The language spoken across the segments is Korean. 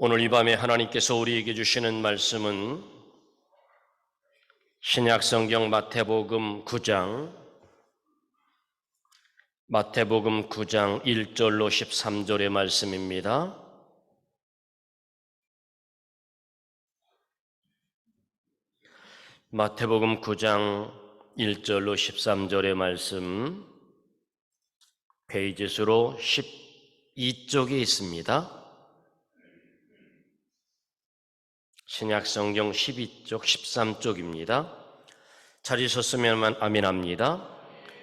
오늘 이 밤에 하나님께서 우리에게 주시는 말씀은 신약성경 마태복음 9장 1절로 13절의 말씀입니다. 마태복음 9장 1절로 13절의 말씀, 페이지 수로 12쪽에 있습니다. 신약성경 12쪽, 13쪽입니다. 찾으셨으면 아멘합니다.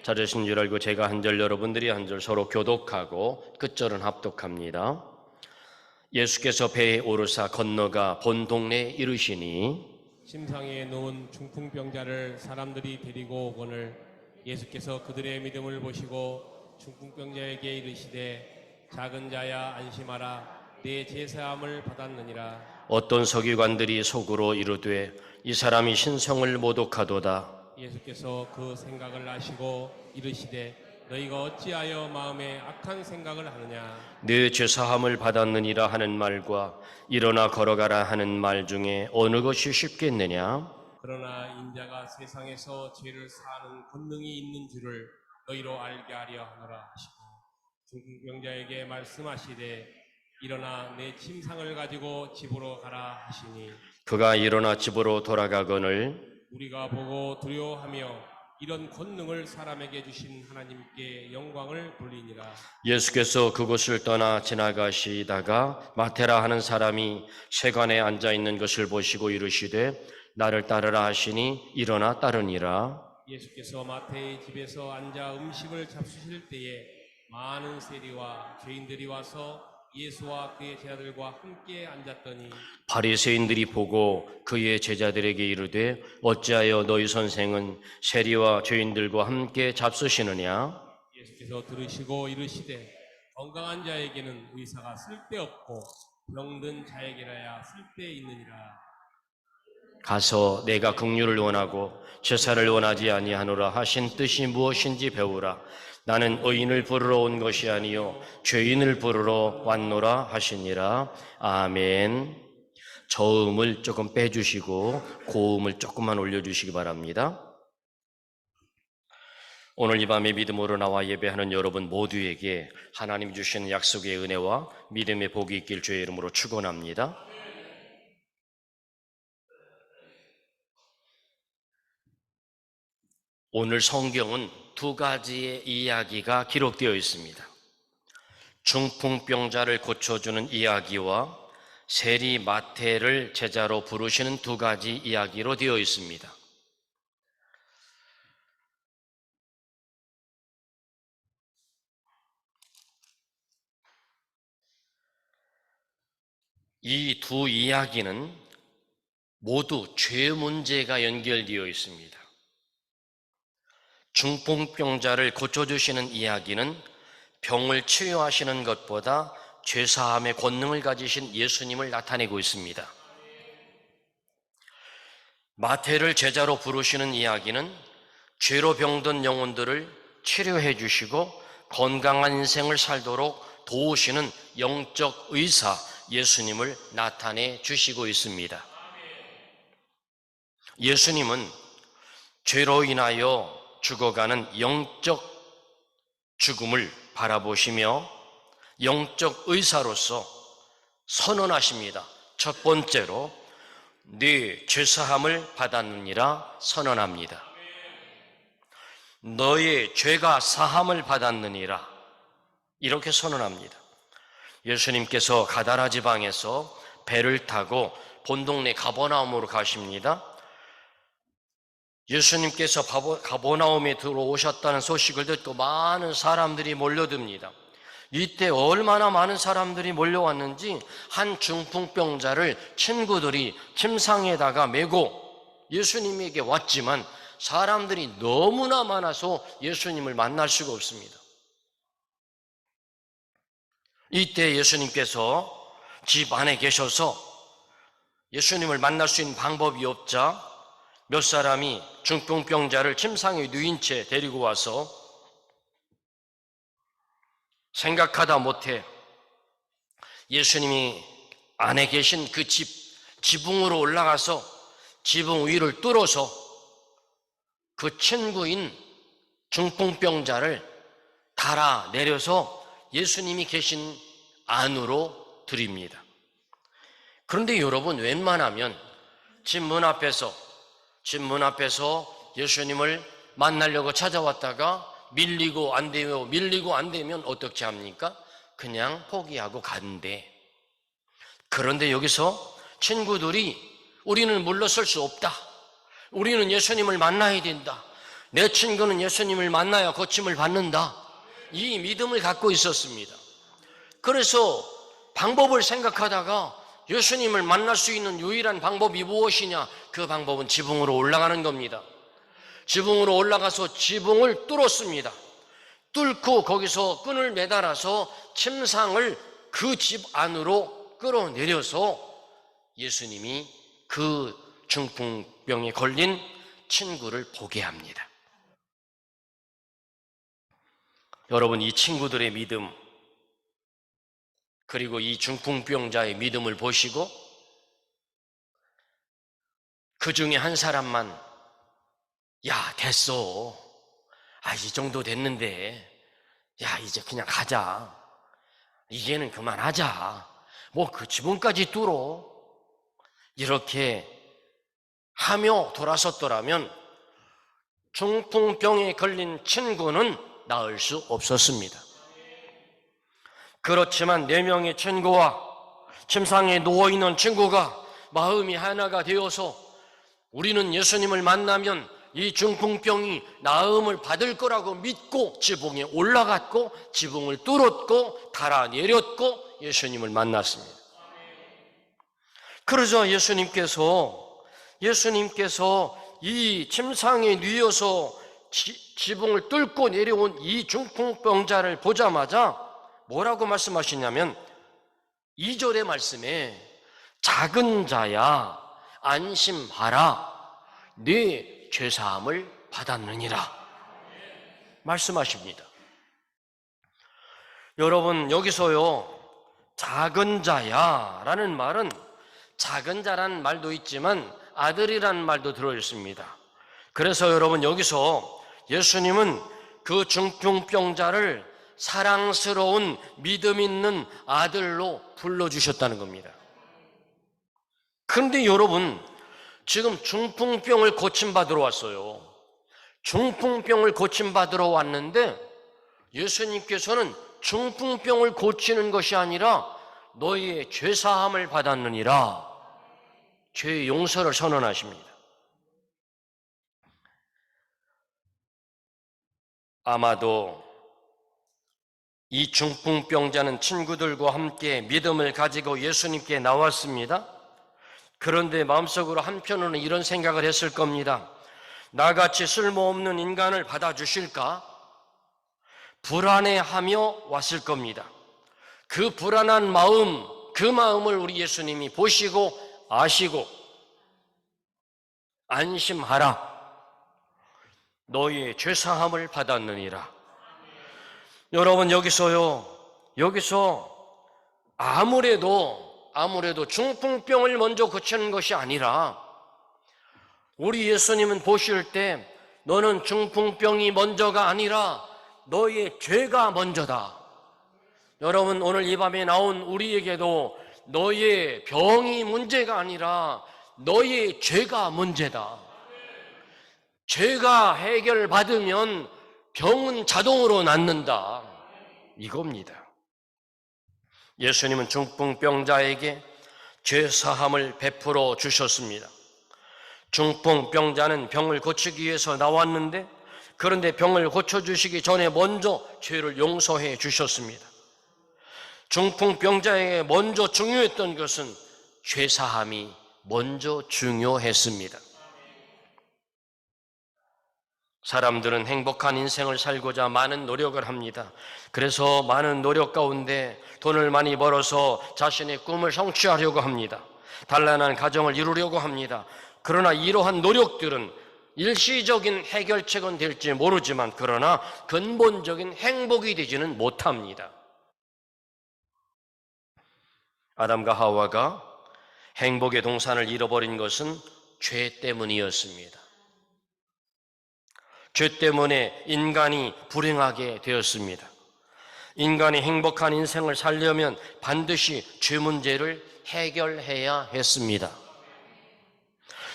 찾으신 줄 알고 제가 한 절, 여러분들이 한 절 서로 교독하고 끝절은 합독합니다. 예수께서 배에 오르사 건너가 본 동네에 이르시니 침상에 누운 중풍병자를 사람들이 데리고 오거늘 예수께서 그들의 믿음을 보시고 중풍병자에게 이르시되 작은 자야 안심하라 내 제사함을 받았느니라. 어떤 서기관들이 속으로 이르되 이 사람이 신성을 모독하도다. 예수께서 그 생각을 아시고 이르시되 너희가 어찌하여 마음에 악한 생각을 하느냐. 내 죄사함을 받았느니라 하는 말과 일어나 걸어가라 하는 말 중에 어느 것이 쉽겠느냐? 그러나 인자가 세상에서 죄를 사하는 권능이 있는 줄을 너희로 알게 하려 하노라 하시고 중풍병자에게 말씀하시되 일어나 내 침상을 가지고 집으로 가라 하시니 그가 일어나 집으로 돌아가거늘 우리가 보고 두려워하며 이런 권능을 사람에게 주신 하나님께 영광을 돌리니라. 예수께서 그곳을 떠나 지나가시다가 마테라 하는 사람이 세관에 앉아 있는 것을 보시고 이르시되 나를 따르라 하시니 일어나 따르니라. 예수께서 마태의 집에서 앉아 음식을 잡수실 때에 많은 세리와 죄인들이 와서 예수와 그의 제자들과 함께 앉았더니 바리새인들이 보고 그의 제자들에게 이르되 어찌하여 너희 선생은 세리와 죄인들과 함께 잡수시느냐? 예수께서 들으시고 이르시되 건강한 자에게는 의사가 쓸데없고 병든 자에게라야 쓸데있느니라. 가서 내가 긍휼을 원하고 제사를 원하지 아니하노라 하신 뜻이 무엇인지 배우라. 나는 의인을 부르러 온 것이 아니요 죄인을 부르러 왔노라 하시니라. 아멘. 저음을 조금 빼주시고 고음을 조금만 올려주시기 바랍니다. 오늘 이 밤에 믿음으로 나와 예배하는 여러분 모두에게 하나님 주시는 약속의 은혜와 믿음의 복이 있길 주의 이름으로 축원합니다. 오늘 성경은 두 가지의 이야기가 기록되어 있습니다. 중풍병자를 고쳐주는 이야기와 세리 마태를 제자로 부르시는 두 가지 이야기로 되어 있습니다. 이 두 이야기는 모두 죄 문제가 연결되어 있습니다. 중풍병자를 고쳐주시는 이야기는 병을 치유하시는 것보다 죄사함의 권능을 가지신 예수님을 나타내고 있습니다. 마태를 제자로 부르시는 이야기는 죄로 병든 영혼들을 치료해 주시고 건강한 인생을 살도록 도우시는 영적 의사 예수님을 나타내 주시고 있습니다. 예수님은 죄로 인하여 죽어가는 영적 죽음을 바라보시며 영적 의사로서 선언하십니다. 첫 번째로 네 죄사함을 받았느니라 선언합니다. 너의 죄가 사함을 받았느니라 이렇게 선언합니다. 예수님께서 가다라 지방에서 배를 타고 본 동네 가버나움으로 가십니다. 예수님께서 가버나움에 들어오셨다는 소식을 듣고 많은 사람들이 몰려듭니다. 이때 얼마나 많은 사람들이 몰려왔는지 한 중풍병자를 친구들이 침상에다가 메고 예수님에게 왔지만 사람들이 너무나 많아서 예수님을 만날 수가 없습니다. 이때 예수님께서 집 안에 계셔서 예수님을 만날 수 있는 방법이 없자 몇 사람이 중풍병자를 침상에 누인 채 데리고 와서 생각하다 못해 예수님이 안에 계신 그 지붕으로 올라가서 지붕 위를 뚫어서 그 친구인 중풍병자를 달아 내려서 예수님이 계신 안으로 드립니다. 그런데 여러분, 웬만하면 집 문 앞에서 예수님을 만나려고 찾아왔다가 밀리고 안 되면 어떻게 합니까? 그냥 포기하고 간대. 그런데 여기서 친구들이 우리는 물러설 수 없다. 우리는 예수님을 만나야 된다. 내 친구는 예수님을 만나야 고침을 받는다. 이 믿음을 갖고 있었습니다. 그래서 방법을 생각하다가 예수님을 만날 수 있는 유일한 방법이 무엇이냐? 그 방법은 지붕으로 올라가는 겁니다. 지붕으로 올라가서 지붕을 뚫었습니다. 뚫고 거기서 끈을 매달아서 침상을 그 집 안으로 끌어내려서 예수님이 그 중풍병에 걸린 친구를 보게 합니다. 여러분, 이 친구들의 믿음, 그리고 이 중풍병자의 믿음을 보시고 그 중에 한 사람만 야, 됐어. 이 정도 됐는데 야, 이제 그냥 가자. 이제는 그만하자. 뭐 그 지붕까지 뚫어. 이렇게 하며 돌아섰더라면 중풍병에 걸린 친구는 나을 수 없었습니다. 그렇지만 4명의 친구와 침상에 누워있는 친구가 마음이 하나가 되어서 우리는 예수님을 만나면 이 중풍병이 나음을 받을 거라고 믿고 지붕에 올라갔고 지붕을 뚫었고 달아내렸고 예수님을 만났습니다. 그러자 예수님께서 이 침상에 누워서 지붕을 뚫고 내려온 이 중풍병자를 보자마자 뭐라고 말씀하시냐면 2절의 말씀에 작은 자야 안심하라 네 죄사함을 받았느니라 말씀하십니다. 여러분, 여기서요 작은 자야 라는 말은 작은 자라는 말도 있지만 아들이라는 말도 들어있습니다. 그래서 여러분, 여기서 예수님은 그 중풍병자를 사랑스러운 믿음 있는 아들로 불러주셨다는 겁니다. 그런데 여러분, 지금 중풍병을 고침받으러 왔어요. 중풍병을 고침받으러 왔는데 예수님께서는 중풍병을 고치는 것이 아니라 너희의 죄사함을 받았느니라 죄의 용서를 선언하십니다. 아마도 이 중풍병자는 친구들과 함께 믿음을 가지고 예수님께 나왔습니다. 그런데 마음속으로 한편으로는 이런 생각을 했을 겁니다. 나같이 쓸모없는 인간을 받아주실까? 불안해하며 왔을 겁니다. 그 불안한 마음, 그 마음을 우리 예수님이 보시고 아시고 안심하라. 너희의 죄사함을 받았느니라. 여러분, 여기서 아무래도 중풍병을 먼저 고치는 것이 아니라 우리 예수님은 보실 때 너는 중풍병이 먼저가 아니라 너의 죄가 먼저다. 여러분, 오늘 이 밤에 나온 우리에게도 너의 병이 문제가 아니라 너의 죄가 문제다. 죄가 해결받으면 병은 자동으로 낫는다. 이겁니다. 예수님은 중풍병자에게 죄사함을 베풀어 주셨습니다. 중풍병자는 병을 고치기 위해서 나왔는데 그런데 병을 고쳐주시기 전에 먼저 죄를 용서해 주셨습니다. 중풍병자에게 먼저 중요했던 것은 죄사함이 먼저 중요했습니다. 사람들은 행복한 인생을 살고자 많은 노력을 합니다. 그래서 많은 노력 가운데 돈을 많이 벌어서 자신의 꿈을 성취하려고 합니다. 단란한 가정을 이루려고 합니다. 그러나 이러한 노력들은 일시적인 해결책은 될지 모르지만 그러나 근본적인 행복이 되지는 못합니다. 아담과 하와가 행복의 동산을 잃어버린 것은 죄 때문이었습니다. 죄 때문에 인간이 불행하게 되었습니다. 인간이 행복한 인생을 살려면 반드시 죄 문제를 해결해야 했습니다.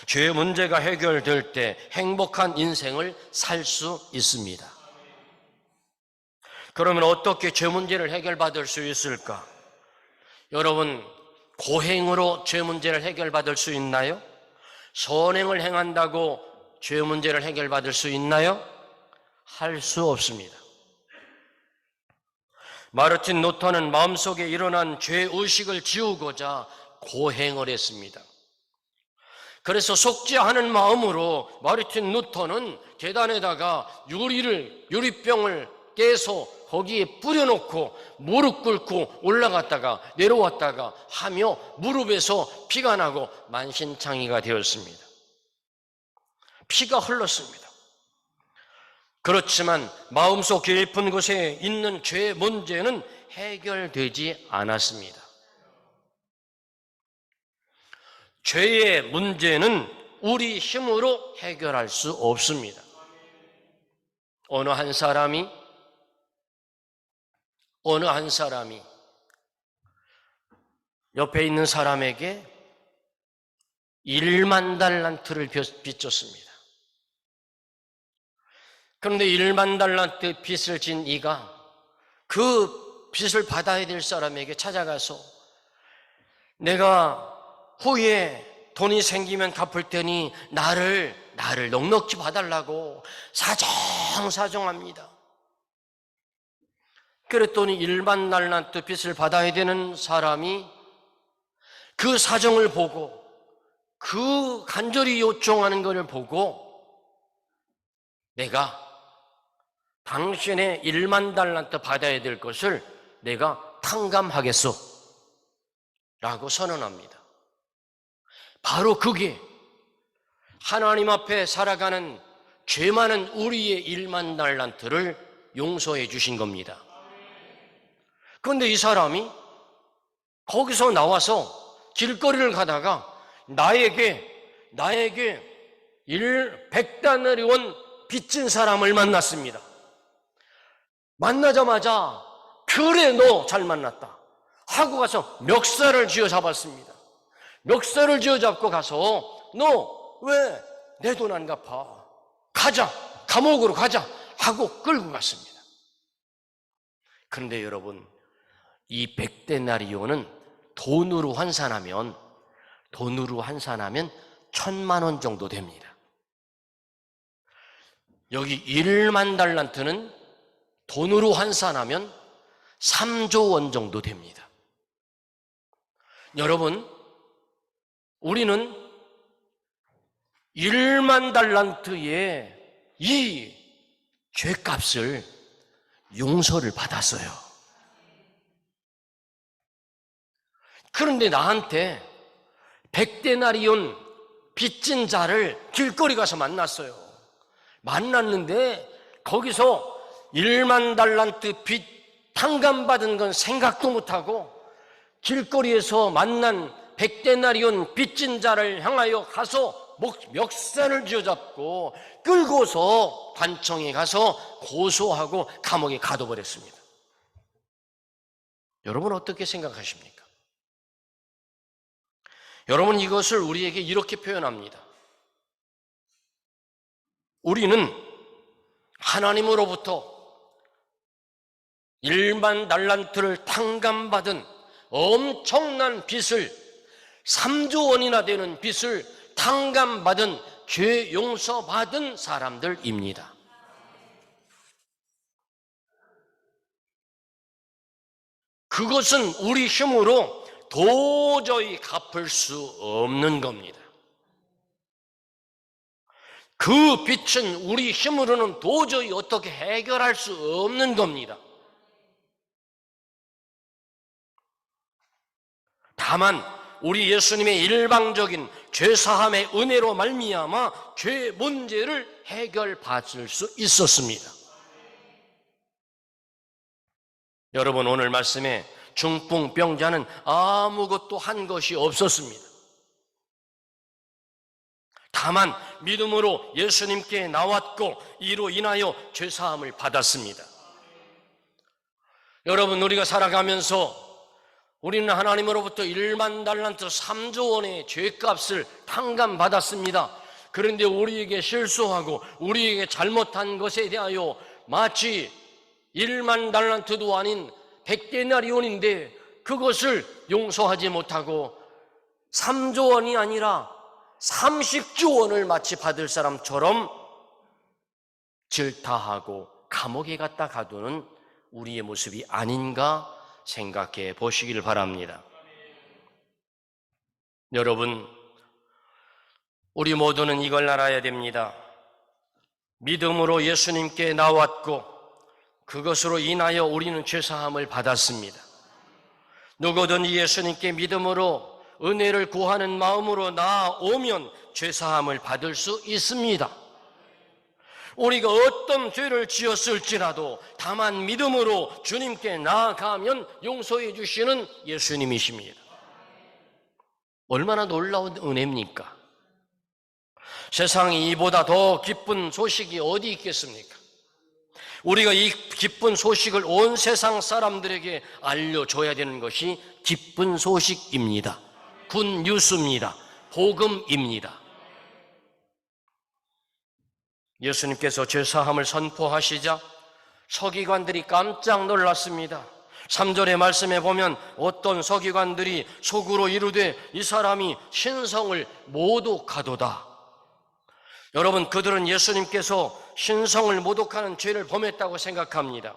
죄 문제가 해결될 때 행복한 인생을 살 수 있습니다. 그러면 어떻게 죄 문제를 해결받을 수 있을까? 여러분, 고행으로 죄 문제를 해결받을 수 있나요? 선행을 행한다고 죄 문제를 해결받을 수 있나요? 할 수 없습니다. 마르틴 루터는 마음속에 일어난 죄의식을 지우고자 고행을 했습니다. 그래서 속지 않은 마음으로 마르틴 루터는 계단에다가 유리병을 깨서 거기에 뿌려놓고 무릎 꿇고 올라갔다가 내려왔다가 하며 무릎에서 피가 나고 만신창이가 되었습니다. 피가 흘렀습니다. 그렇지만 마음속 깊은 곳에 있는 죄의 문제는 해결되지 않았습니다. 죄의 문제는 우리 힘으로 해결할 수 없습니다. 어느 한 사람이 옆에 있는 사람에게 1만 달란트를 빚줬습니다. 그런데 1만 달란트 빚을 진 이가 그 빚을 받아야 될 사람에게 찾아가서 내가 후에 돈이 생기면 갚을 테니 나를 넉넉히 봐달라고 사정합니다. 그랬더니 1만 달란트 빚을 받아야 되는 사람이 그 사정을 보고 그 간절히 요청하는 것을 보고 내가 당신의 1만 달란트 받아야 될 것을 내가 탕감하겠소 라고 선언합니다. 바로 그게 하나님 앞에 살아가는 죄 많은 우리의 1만 달란트를 용서해 주신 겁니다. 그런데 이 사람이 거기서 나와서 길거리를 가다가 나에게 100데나리온 빚진 사람을 만났습니다. 만나자마자 그래 너 잘 만났다 하고 가서 멱살을 쥐어잡았습니다. 멱살을 쥐어잡고 가서 너 왜 내 돈 안 갚아? 가자, 감옥으로 가자 하고 끌고 갔습니다. 그런데 여러분, 이 100데나리온은 돈으로 환산하면 1,000만 원 정도 됩니다. 여기 1만 달란트는 돈으로 환산하면 3조 원 정도 됩니다. 여러분, 우리는 1만 달란트의 이 죄값을 용서를 받았어요. 그런데 나한테 100데나리온 빚진 자를 길거리 가서 만났어요. 만났는데 거기서 1만 달란트 빚 탕감받은 건 생각도 못하고 길거리에서 만난 100데나리온 빚진 자를 향하여 가서 멱살을 쥐어잡고 끌고서 관청에 가서 고소하고 감옥에 가둬버렸습니다. 여러분 어떻게 생각하십니까? 여러분 이것을 우리에게 이렇게 표현합니다. 우리는 하나님으로부터 1만 달란트를 탕감받은 엄청난 빚을 3조 원이나 되는 빚을 탕감받은 죄 용서받은 사람들입니다. 그것은 우리 힘으로 도저히 갚을 수 없는 겁니다. 그 빚은 우리 힘으로는 도저히 어떻게 해결할 수 없는 겁니다. 다만 우리 예수님의 일방적인 죄사함의 은혜로 말미암아 죄 문제를 해결받을 수 있었습니다. 여러분 오늘 말씀에 중풍병자는 아무것도 한 것이 없었습니다. 다만 믿음으로 예수님께 나왔고 이로 인하여 죄사함을 받았습니다. 여러분, 우리가 살아가면서 우리는 하나님으로부터 1만 달란트 3조 원의 죄값을 탕감받았습니다. 그런데 우리에게 실수하고 우리에게 잘못한 것에 대하여 마치 1만 달란트도 아닌 100데나리온인데 그것을 용서하지 못하고 3조 원이 아니라 30조 원을 마치 받을 사람처럼 질타하고 감옥에 갖다 가두는 우리의 모습이 아닌가 생각해 보시길 바랍니다. 여러분, 우리 모두는 이걸 알아야 됩니다. 믿음으로 예수님께 나왔고 그것으로 인하여 우리는 죄사함을 받았습니다. 누구든지 예수님께 믿음으로 은혜를 구하는 마음으로 나아오면 죄사함을 받을 수 있습니다. 우리가 어떤 죄를 지었을지라도 다만 믿음으로 주님께 나아가면 용서해 주시는 예수님이십니다. 얼마나 놀라운 은혜입니까? 세상에 이보다 더 기쁜 소식이 어디 있겠습니까? 우리가 이 기쁜 소식을 온 세상 사람들에게 알려줘야 되는 것이 기쁜 소식입니다. 굿뉴스입니다. 복음입니다. 예수님께서 죄사함을 선포하시자 서기관들이 깜짝 놀랐습니다. 3절의 말씀에 보면 어떤 서기관들이 속으로 이르되 이 사람이 신성을 모독하도다. 여러분, 그들은 예수님께서 신성을 모독하는 죄를 범했다고 생각합니다.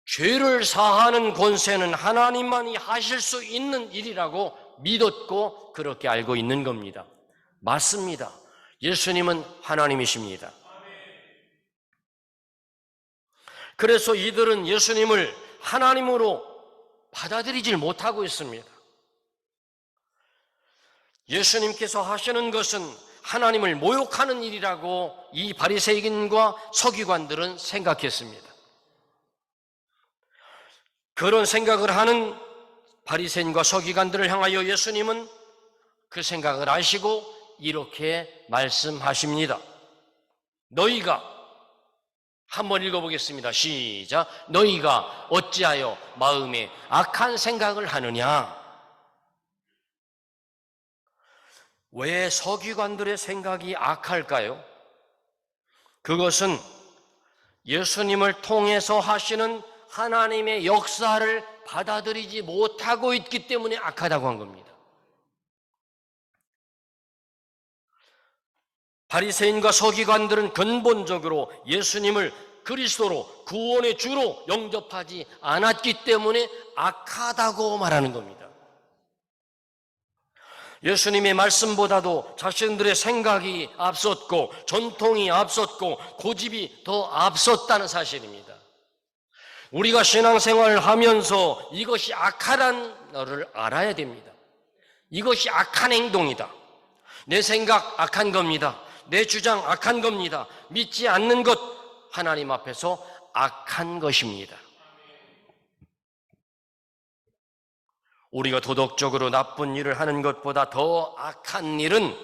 죄를 사하는 권세는 하나님만이 하실 수 있는 일이라고 믿었고 그렇게 알고 있는 겁니다. 맞습니다. 예수님은 하나님이십니다. 그래서 이들은 예수님을 하나님으로 받아들이질 못하고 있습니다. 예수님께서 하시는 것은 하나님을 모욕하는 일이라고 이 바리새인과 서기관들은 생각했습니다. 그런 생각을 하는 바리새인과 서기관들을 향하여 예수님은 그 생각을 아시고 이렇게 말씀하십니다. 너희가, 한번 읽어보겠습니다. 시작. 너희가 어찌하여 마음에 악한 생각을 하느냐? 왜 서기관들의 생각이 악할까요? 그것은 예수님을 통해서 하시는 하나님의 역사를 받아들이지 못하고 있기 때문에 악하다고 한 겁니다. 바리새인과 서기관들은 근본적으로 예수님을 그리스도로 구원의 주로 영접하지 않았기 때문에 악하다고 말하는 겁니다. 예수님의 말씀보다도 자신들의 생각이 앞섰고 전통이 앞섰고 고집이 더 앞섰다는 사실입니다. 우리가 신앙생활을 하면서 이것이 악하다는 것을 알아야 됩니다. 이것이 악한 행동이다. 내 생각 악한 겁니다. 내 주장 악한 겁니다. 믿지 않는 것 하나님 앞에서 악한 것입니다. 우리가 도덕적으로 나쁜 일을 하는 것보다 더 악한 일은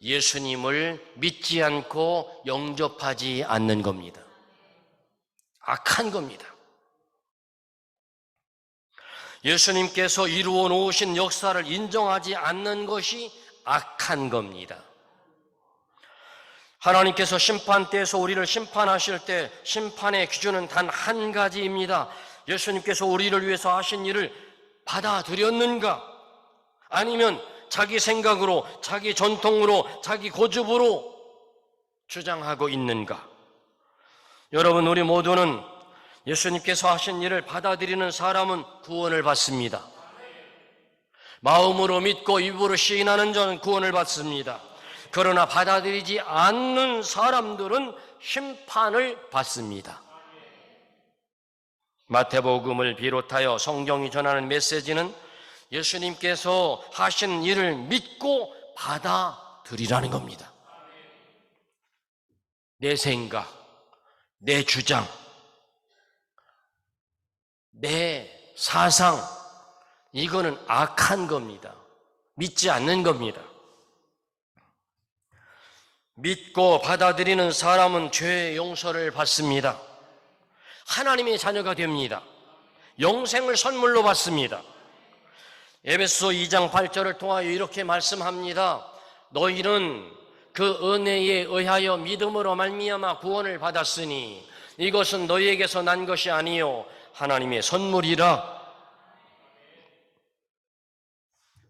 예수님을 믿지 않고 영접하지 않는 겁니다. 악한 겁니다. 예수님께서 이루어 놓으신 역사를 인정하지 않는 것이 악한 겁니다. 하나님께서 심판대에서 우리를 심판하실 때 심판의 기준은 단 한 가지입니다. 예수님께서 우리를 위해서 하신 일을 받아들였는가? 아니면 자기 생각으로, 자기 전통으로, 자기 고집으로 주장하고 있는가? 여러분, 우리 모두는 예수님께서 하신 일을 받아들이는 사람은 구원을 받습니다. 마음으로 믿고 입으로 시인하는 자는 구원을 받습니다. 그러나 받아들이지 않는 사람들은 심판을 받습니다. 마태복음을 비롯하여 성경이 전하는 메시지는 예수님께서 하신 일을 믿고 받아들이라는 겁니다. 내 생각, 내 주장, 내 사상, 이거는 악한 겁니다. 믿지 않는 겁니다. 믿고 받아들이는 사람은 죄의 용서를 받습니다. 하나님의 자녀가 됩니다. 영생을 선물로 받습니다. 에베소 2장 8절을 통하여 이렇게 말씀합니다. 너희는 그 은혜에 의하여 믿음으로 말미암아 구원을 받았으니 이것은 너희에게서 난 것이 아니요 하나님의 선물이라.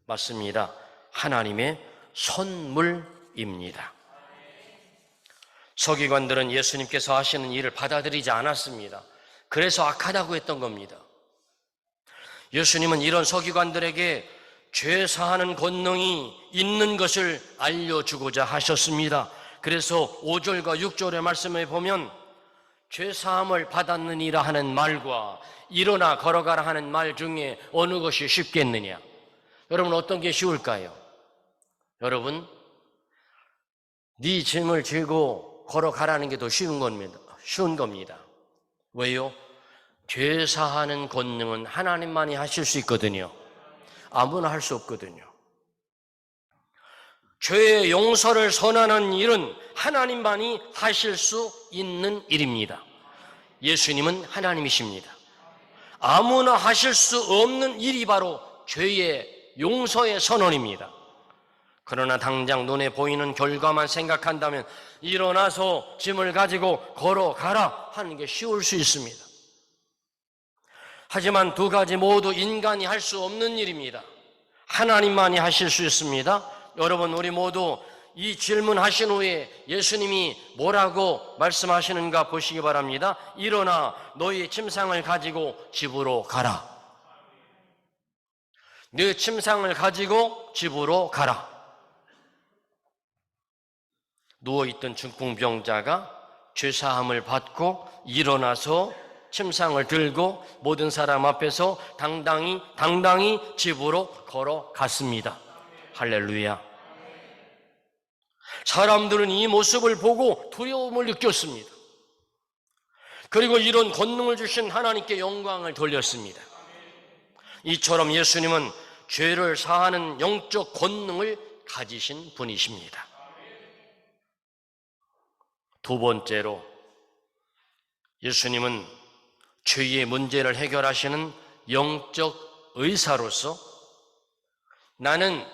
맞습니다. 하나님의 선물입니다. 서기관들은 예수님께서 하시는 일을 받아들이지 않았습니다. 그래서 악하다고 했던 겁니다. 예수님은 이런 서기관들에게 죄 사하는 권능이 있는 것을 알려주고자 하셨습니다. 그래서 5절과 6절의 말씀에 보면 죄 사함을 받았느니라 하는 말과 일어나 걸어가라 하는 말 중에 어느 것이 쉽겠느냐? 여러분, 어떤 게 쉬울까요? 여러분, 네 짐을 지고 걸어가라는 게 더 쉬운 겁니다. 왜요? 죄 사하는 권능은 하나님만이 하실 수 있거든요. 아무나 할 수 없거든요. 죄의 용서를 선언하는 일은 하나님만이 하실 수 있는 일입니다. 예수님은 하나님이십니다. 아무나 하실 수 없는 일이 바로 죄의 용서의 선언입니다. 그러나 당장 눈에 보이는 결과만 생각한다면 일어나서 짐을 가지고 걸어가라 하는 게 쉬울 수 있습니다. 하지만 두 가지 모두 인간이 할 수 없는 일입니다. 하나님만이 하실 수 있습니다. 여러분, 우리 모두 이 질문하신 후에 예수님이 뭐라고 말씀하시는가 보시기 바랍니다. 일어나 너희의 침상을 가지고 집으로 가라. 네 침상을 가지고 집으로 가라. 누워있던 중풍병자가 죄사함을 받고 일어나서 침상을 들고 모든 사람 앞에서 당당히 집으로 걸어갔습니다. 할렐루야. 사람들은 이 모습을 보고 두려움을 느꼈습니다. 그리고 이런 권능을 주신 하나님께 영광을 돌렸습니다. 이처럼 예수님은 죄를 사하는 영적 권능을 가지신 분이십니다. 두 번째로, 예수님은 죄의 문제를 해결하시는 영적 의사로서 나는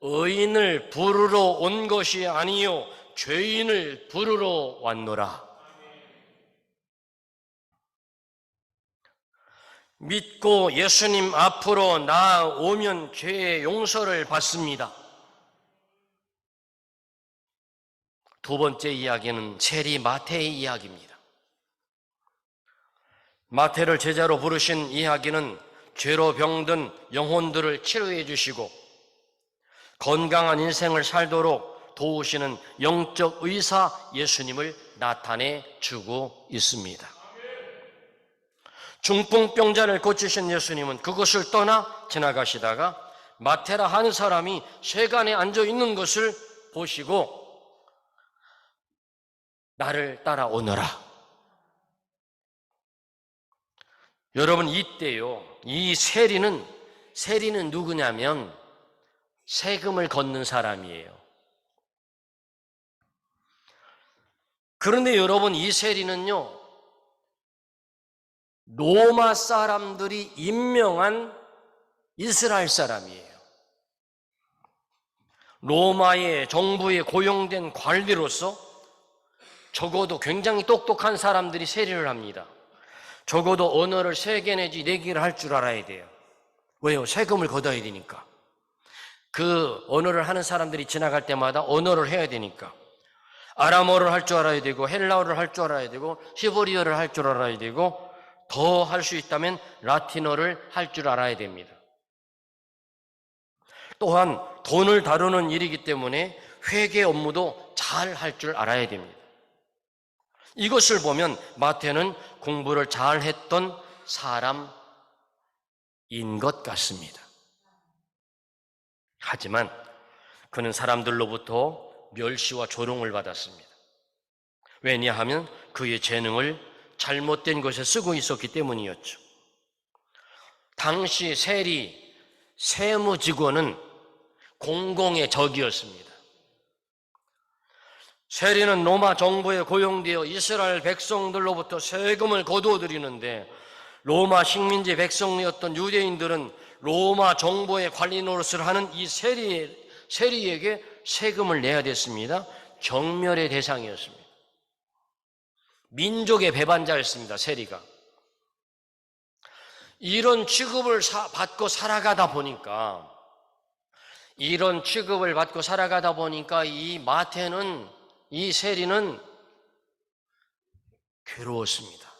의인을 부르러 온 것이 아니요 죄인을 부르러 왔노라. 믿고 예수님 앞으로 나아오면 죄의 용서를 받습니다. 두 번째 이야기는 세리 마태의 이야기입니다. 마태를 제자로 부르신 이야기는 죄로 병든 영혼들을 치료해 주시고 건강한 인생을 살도록 도우시는 영적 의사 예수님을 나타내 주고 있습니다. 중풍병자를 고치신 예수님은 그것을 떠나 지나가시다가 마테라 하는 사람이 쇠간에 앉아 있는 것을 보시고 나를 따라오너라. 여러분, 이때요, 이 세리는 누구냐면 세금을 걷는 사람이에요. 그런데 여러분, 이 세리는요, 로마 사람들이 임명한 이스라엘 사람이에요. 로마의 정부에 고용된 관리로서 적어도 굉장히 똑똑한 사람들이 세리를 합니다. 적어도 언어를 3개 내지 4개를 할 줄 알아야 돼요. 왜요? 세금을 걷어야 되니까. 그 언어를 하는 사람들이 지나갈 때마다 언어를 해야 되니까. 아람어를 할 줄 알아야 되고, 헬라어를 할 줄 알아야 되고, 히브리어를 할 줄 알아야 되고, 더 할 수 있다면 라틴어를 할 줄 알아야 됩니다. 또한 돈을 다루는 일이기 때문에 회계 업무도 잘 할 줄 알아야 됩니다. 이것을 보면 마태는 공부를 잘 했던 사람인 것 같습니다. 하지만 그는 사람들로부터 멸시와 조롱을 받았습니다. 왜냐하면 그의 재능을 잘못된 것에 쓰고 있었기 때문이었죠. 당시 세리, 세무 직원은 공공의 적이었습니다. 세리는 로마 정부에 고용되어 이스라엘 백성들로부터 세금을 거두어들이는데 로마 식민지 백성이었던 유대인들은 로마 정부의 관리 노릇을 하는 이 세리에게 세금을 내야 됐습니다. 경멸의 대상이었습니다. 민족의 배반자였습니다. 세리가. 이런 취급을 받고 살아가다 보니까 이 마태는, 이 세리는 괴로웠습니다.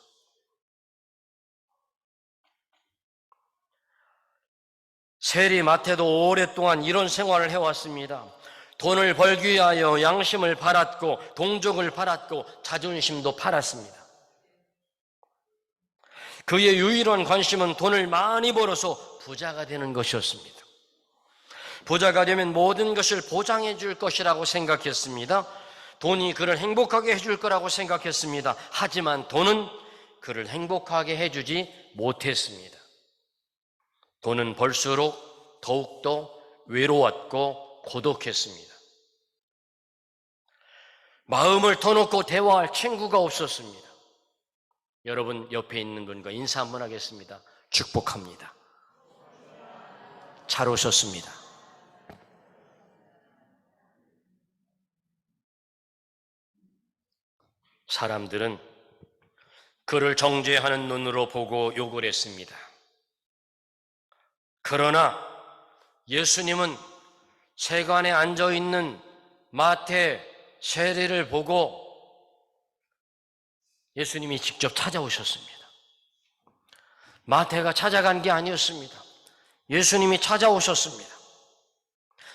세리 마태도 오랫동안 이런 생활을 해왔습니다. 돈을 벌기 위하여 양심을 팔았고 동족을 팔았고 자존심도 팔았습니다. 그의 유일한 관심은 돈을 많이 벌어서 부자가 되는 것이었습니다. 부자가 되면 모든 것을 보장해 줄 것이라고 생각했습니다. 돈이 그를 행복하게 해줄 거라고 생각했습니다. 하지만 돈은 그를 행복하게 해주지 못했습니다. 돈은 벌수록 더욱더 외로웠고 고독했습니다. 마음을 터놓고 대화할 친구가 없었습니다. 여러분 옆에 있는 분과 인사 한번 하겠습니다. 축복합니다. 잘 오셨습니다. 사람들은 그를 정죄하는 눈으로 보고 욕을 했습니다. 그러나 예수님은 세관에 앉아있는 마태 세리를 보고 예수님이 직접 찾아오셨습니다. 마태가 찾아간 게 아니었습니다. 예수님이 찾아오셨습니다.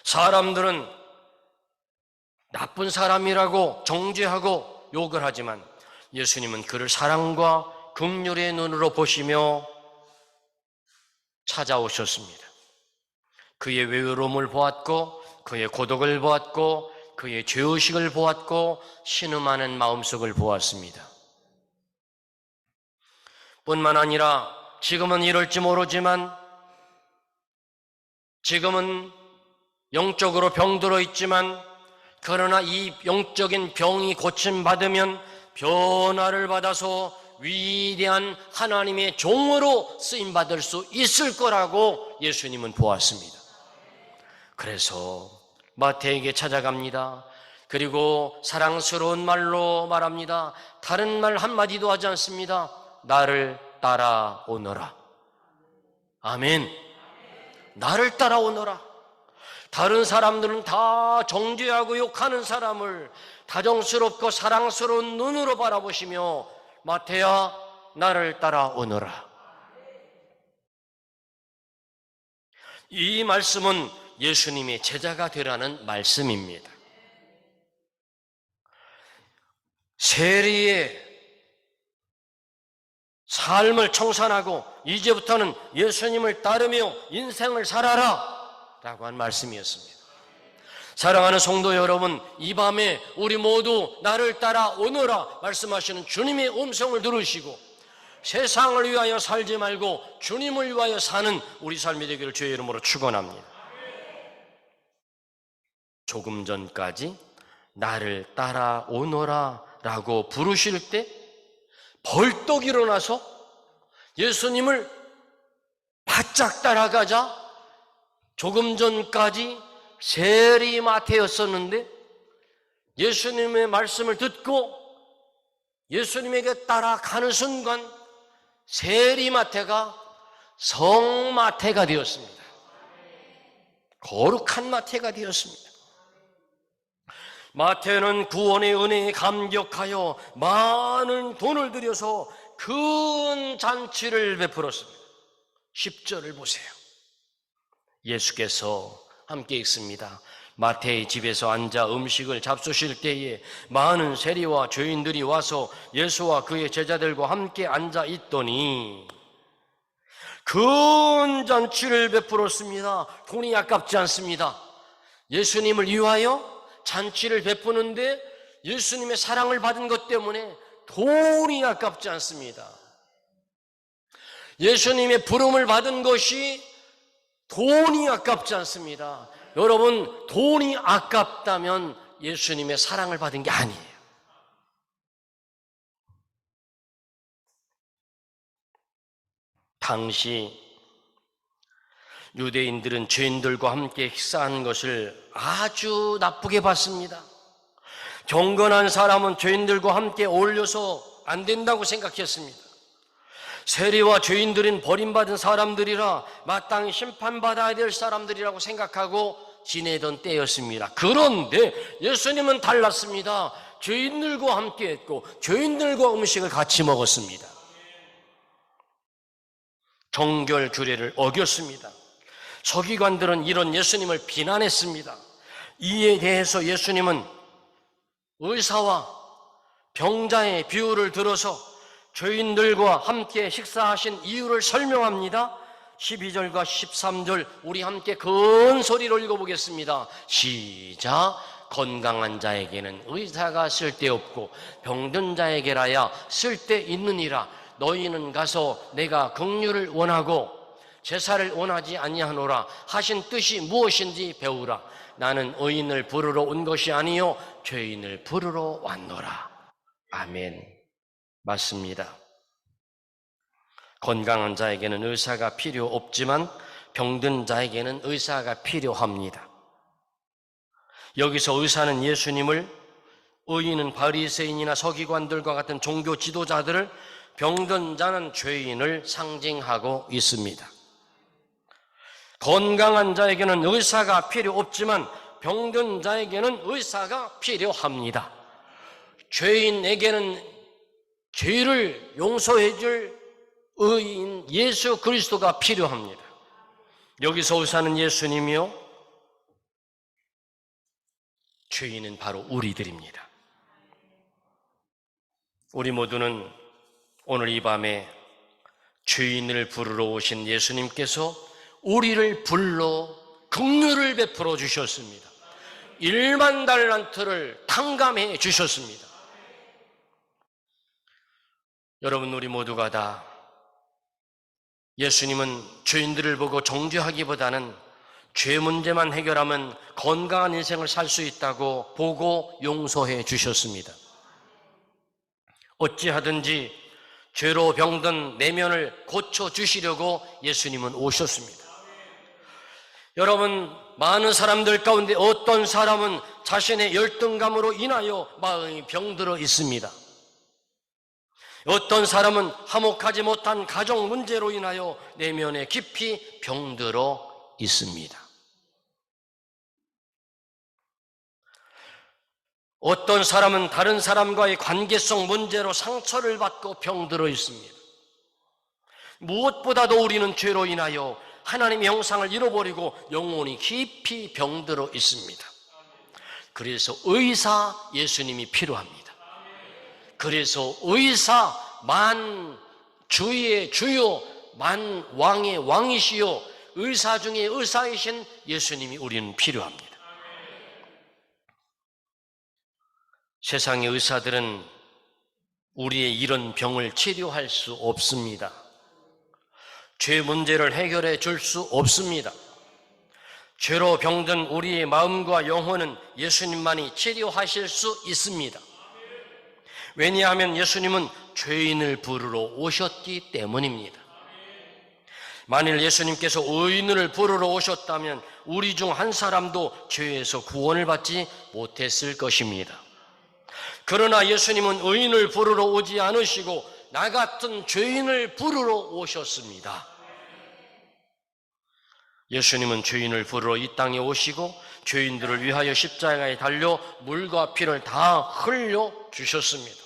사람들은 나쁜 사람이라고 정죄하고 욕을 하지만 예수님은 그를 사랑과 긍휼의 눈으로 보시며 찾아오셨습니다. 그의 외로움을 보았고 그의 고독을 보았고 그의 죄의식을 보았고 신음하는 마음속을 보았습니다. 뿐만 아니라 지금은 이럴지 모르지만 지금은 영적으로 병들어 있지만 그러나 이 영적인 병이 고침받으면 변화를 받아서 위대한 하나님의 종으로 쓰임받을 수 있을 거라고 예수님은 보았습니다. 그래서 마태에게 찾아갑니다. 그리고 사랑스러운 말로 말합니다. 다른 말 한마디도 하지 않습니다. 나를 따라오너라. 아멘. 나를 따라오너라. 다른 사람들은 다 정죄하고 욕하는 사람을 다정스럽고 사랑스러운 눈으로 바라보시며 마태야 나를 따라오너라. 이 말씀은 예수님의 제자가 되라는 말씀입니다. 세리의 삶을 청산하고 이제부터는 예수님을 따르며 인생을 살아라 라고 한 말씀이었습니다. 사랑하는 성도 여러분, 이 밤에 우리 모두 나를 따라오너라 말씀하시는 주님의 음성을 들으시고 세상을 위하여 살지 말고 주님을 위하여 사는 우리 삶이 되기를 주의 이름으로 축원합니다. 조금 전까지 나를 따라오너라 라고 부르실 때 벌떡 일어나서 예수님을 바짝 따라가자 조금 전까지 세리 마태였었는데 예수님의 말씀을 듣고 예수님에게 따라가는 순간 세리 마태가 성 마태가 되었습니다. 거룩한 마태가 되었습니다. 마태는 구원의 은혜에 감격하여 많은 돈을 들여서 큰 잔치를 베풀었습니다. 10절을 보세요. 예수께서 함께 읽습니다. 마태의 집에서 앉아 음식을 잡수실 때에 많은 세리와 죄인들이 와서 예수와 그의 제자들과 함께 앉아 있더니 큰 잔치를 베풀었습니다. 돈이 아깝지 않습니다. 예수님을 위하여 잔치를 베푸는데 예수님의 사랑을 받은 것 때문에 돈이 아깝지 않습니다. 예수님의 부름을 받은 것이 돈이 아깝지 않습니다. 여러분, 돈이 아깝다면 예수님의 사랑을 받은 게 아니에요. 당시 유대인들은 죄인들과 함께 식사하는 것을 아주 나쁘게 봤습니다. 경건한 사람은 죄인들과 함께 어울려서 안 된다고 생각했습니다. 세리와 죄인들은 버림받은 사람들이라 마땅히 심판받아야 될 사람들이라고 생각하고 지내던 때였습니다. 그런데 예수님은 달랐습니다. 죄인들과 함께 했고 죄인들과 음식을 같이 먹었습니다. 정결 규례를 어겼습니다. 서기관들은 이런 예수님을 비난했습니다. 이에 대해서 예수님은 의사와 병자의 비유를 들어서 죄인들과 함께 식사하신 이유를 설명합니다. 12절과 13절 우리 함께 큰 소리로 읽어보겠습니다. 시작. 건강한 자에게는 의사가 쓸데없고 병든 자에게라야 쓸데있느니라. 너희는 가서 내가 긍휼을 원하고 제사를 원하지 아니하노라 하신 뜻이 무엇인지 배우라. 나는 의인을 부르러 온 것이 아니요 죄인을 부르러 왔노라. 아멘. 맞습니다. 건강한 자에게는 의사가 필요 없지만 병든 자에게는 의사가 필요합니다. 여기서 의사는 예수님을, 의인은 바리새인이나 서기관들과 같은 종교 지도자들을, 병든 자는 죄인을 상징하고 있습니다. 건강한 자에게는 의사가 필요 없지만 병든 자에게는 의사가 필요합니다. 죄인에게는 죄를 용서해 줄 의인 예수 그리스도가 필요합니다. 여기서 의사는 예수님이요, 죄인은 바로 우리들입니다. 우리 모두는 오늘 이 밤에 죄인을 부르러 오신 예수님께서 우리를 불러 긍휼을 베풀어 주셨습니다. 1만 달란트를 탕감해 주셨습니다. 여러분, 우리 모두가 다 예수님은 죄인들을 보고 정죄하기보다는 죄 문제만 해결하면 건강한 인생을 살 수 있다고 보고 용서해 주셨습니다. 어찌하든지 죄로 병든 내면을 고쳐주시려고 예수님은 오셨습니다. 여러분, 많은 사람들 가운데 어떤 사람은 자신의 열등감으로 인하여 마음이 병들어 있습니다. 어떤 사람은 화목하지 못한 가정 문제로 인하여 내면에 깊이 병들어 있습니다. 어떤 사람은 다른 사람과의 관계성 문제로 상처를 받고 병들어 있습니다. 무엇보다도 우리는 죄로 인하여 하나님의 형상을 잃어버리고 영혼이 깊이 병들어 있습니다. 그래서 의사 예수님이 필요합니다. 그래서 의사, 만 주의 주요, 만 왕의 왕이시요, 의사 중에 의사이신 예수님이 우리는 필요합니다. 세상의 의사들은 우리의 이런 병을 치료할 수 없습니다. 죄 문제를 해결해 줄 수 없습니다. 죄로 병든 우리의 마음과 영혼은 예수님만이 치료하실 수 있습니다. 왜냐하면 예수님은 죄인을 부르러 오셨기 때문입니다. 만일 예수님께서 의인을 부르러 오셨다면 우리 중 한 사람도 죄에서 구원을 받지 못했을 것입니다. 그러나 예수님은 의인을 부르러 오지 않으시고 나 같은 죄인을 부르러 오셨습니다. 예수님은 죄인을 부르러 이 땅에 오시고 죄인들을 위하여 십자가에 달려 물과 피를 다 흘려 주셨습니다.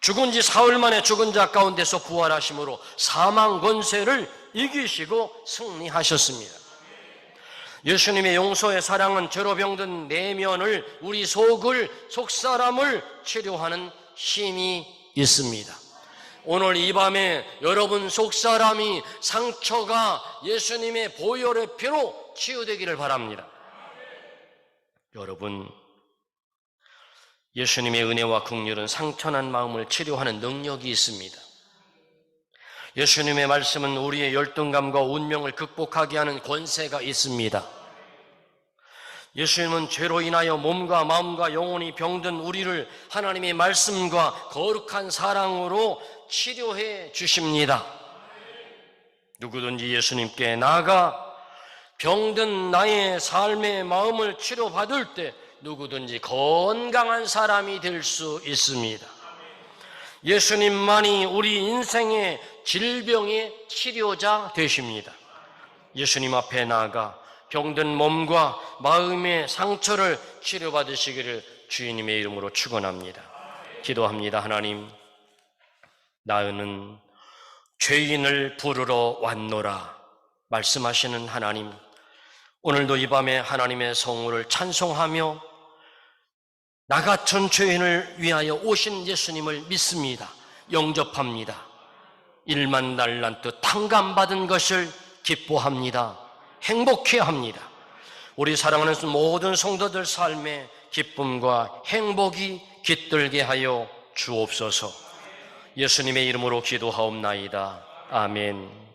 죽은 지 사흘 만에 죽은 자 가운데서 부활하심으로 사망 권세를 이기시고 승리하셨습니다. 예수님의 용서의 사랑은 죄로 병든 내면을, 우리 속사람을 치료하는 힘이 있습니다. 오늘 이 밤에 여러분 속사람이, 상처가 예수님의 보혈의 피로 치유되기를 바랍니다. 여러분, 예수님의 은혜와 긍휼은 상처난 마음을 치료하는 능력이 있습니다. 예수님의 말씀은 우리의 열등감과 운명을 극복하게 하는 권세가 있습니다. 예수님은 죄로 인하여 몸과 마음과 영혼이 병든 우리를 하나님의 말씀과 거룩한 사랑으로 치료해 주십니다. 누구든지 예수님께 나아가 병든 나의 삶의 마음을 치료받을 때 누구든지 건강한 사람이 될 수 있습니다. 예수님만이 우리 인생의 질병의 치료자 되십니다. 예수님 앞에 나아가 병든 몸과 마음의 상처를 치료받으시기를 주님의 이름으로 축원합니다. 기도합니다. 하나님, 나는 죄인을 부르러 왔노라 말씀하시는 하나님, 오늘도 이 밤에 하나님의 성호를 찬송하며 나 같은 죄인을 위하여 오신 예수님을 믿습니다. 영접합니다. 1만 달란트 탕감받은 것을 기뻐합니다. 행복해합니다. 우리 사랑하는 모든 성도들 삶에 기쁨과 행복이 깃들게 하여 주옵소서. 예수님의 이름으로 기도하옵나이다. 아멘.